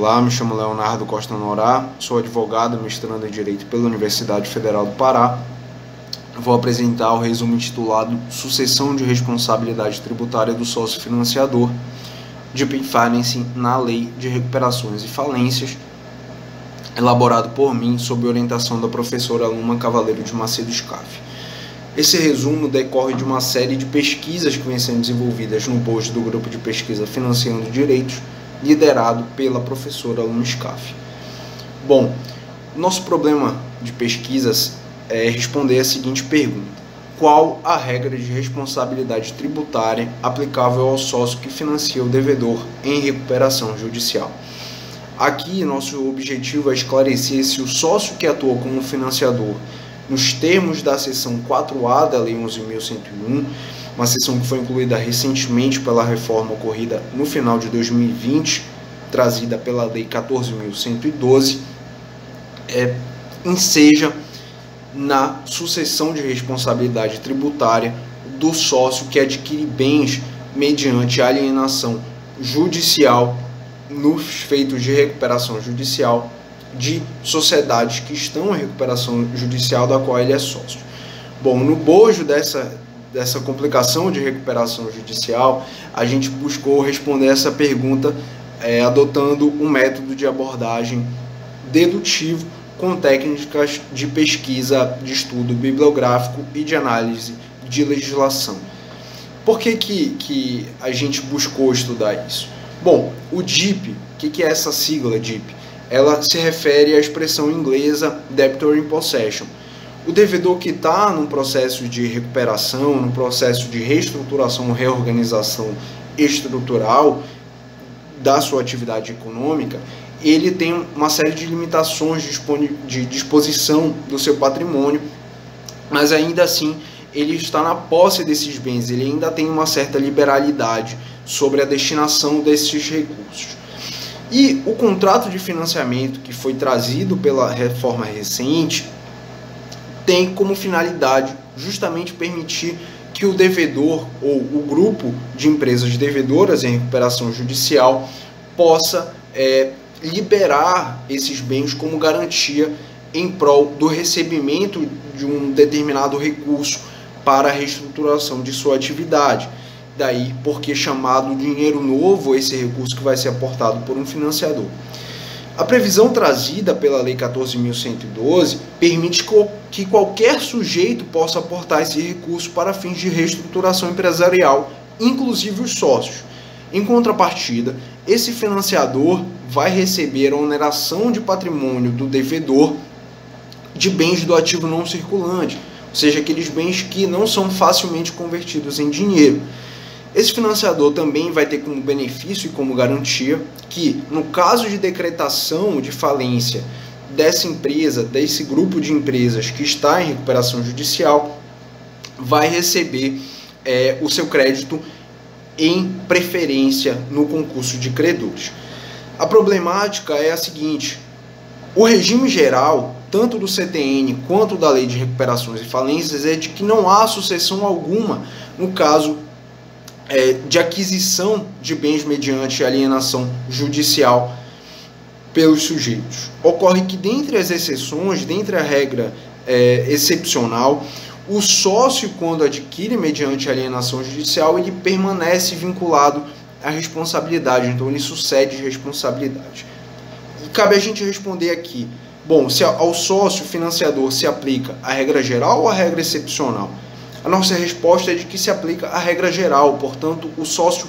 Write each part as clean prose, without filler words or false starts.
Olá, me chamo Leonardo Costa Norá, sou advogado, mestrando em Direito pela Universidade Federal do Pará. Vou apresentar o resumo intitulado Sucessão de Responsabilidade Tributária do Sócio Financiador, Deep Financing na Lei de Recuperações e Falências, elaborado por mim sob orientação da professora Luma Cavaleiro de Macedo Scaff. Esse resumo decorre de uma série de pesquisas que vêm sendo desenvolvidas no bojo do grupo de pesquisa Financiando Direitos, liderado pela professora Luma Scaff. Bom, nosso problema de pesquisas é responder a seguinte pergunta: qual a regra de responsabilidade tributária aplicável ao sócio que financia o devedor em recuperação judicial? Aqui, nosso objetivo é esclarecer se o sócio que atua como financiador nos termos da seção 4A da Lei 11.101, uma seção que foi incluída recentemente pela reforma ocorrida no final de 2020, trazida pela Lei 14.112, enseja na sucessão de responsabilidade tributária do sócio que adquire bens mediante alienação judicial nos feitos de recuperação judicial de sociedades que estão em recuperação judicial da qual ele é sócio. Bom, no bojo dessa complicação de recuperação judicial, a gente buscou responder essa pergunta adotando um método de abordagem dedutivo com técnicas de pesquisa, de estudo bibliográfico e de análise de legislação. Por que a gente buscou estudar isso? Bom, o DIP, o que é essa sigla DIP? Ela se refere à expressão inglesa Debtor in Possession. O devedor que está num processo de recuperação, num processo de reestruturação, reorganização estrutural da sua atividade econômica, ele tem uma série de limitações de disposição do seu patrimônio, mas ainda assim ele está na posse desses bens, ele ainda tem uma certa liberalidade sobre a destinação desses recursos. E o contrato de financiamento que foi trazido pela reforma recente tem como finalidade justamente permitir que o devedor ou o grupo de empresas devedoras em recuperação judicial possa liberar esses bens como garantia em prol do recebimento de um determinado recurso para a reestruturação de sua atividade. Daí porque chamado dinheiro novo esse recurso que vai ser aportado por um financiador. A previsão trazida pela Lei 14.112 permite que qualquer sujeito possa aportar esse recurso para fins de reestruturação empresarial, inclusive os sócios. Em contrapartida, esse financiador vai receber a oneração de patrimônio do devedor de bens do ativo não circulante, ou seja, aqueles bens que não são facilmente convertidos em dinheiro. Esse financiador também vai ter como benefício e como garantia que, no caso de decretação de falência dessa empresa, desse grupo de empresas que está em recuperação judicial, vai receber o seu crédito em preferência no concurso de credores. A problemática é a seguinte: o regime geral, tanto do CTN quanto da Lei de Recuperações e Falências, é de que não há sucessão alguma no caso de aquisição de bens mediante alienação judicial pelos sujeitos. Ocorre que, dentre as exceções, dentre a regra excepcional, o sócio, quando adquire mediante alienação judicial, ele permanece vinculado à responsabilidade, então ele sucede responsabilidade. E cabe a gente responder aqui: bom, se ao sócio financiador se aplica a regra geral ou a regra excepcional? A nossa resposta é de que se aplica a regra geral, portanto, o sócio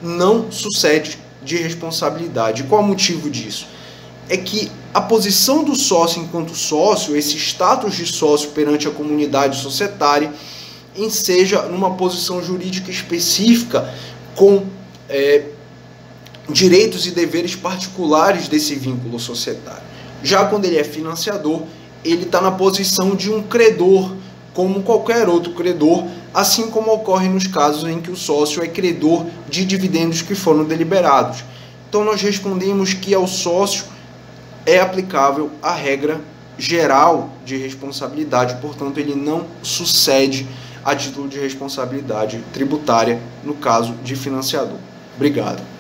não sucede de responsabilidade. Qual é o motivo disso? É que a posição do sócio enquanto sócio, esse status de sócio perante a comunidade societária, enseja numa posição jurídica específica com direitos e deveres particulares desse vínculo societário. Já quando ele é financiador, ele está na posição de um credor, como qualquer outro credor, assim como ocorre nos casos em que o sócio é credor de dividendos que foram deliberados. Então nós respondemos que ao sócio é aplicável a regra geral de responsabilidade, portanto ele não sucede a título de responsabilidade tributária no caso de financiador. Obrigado.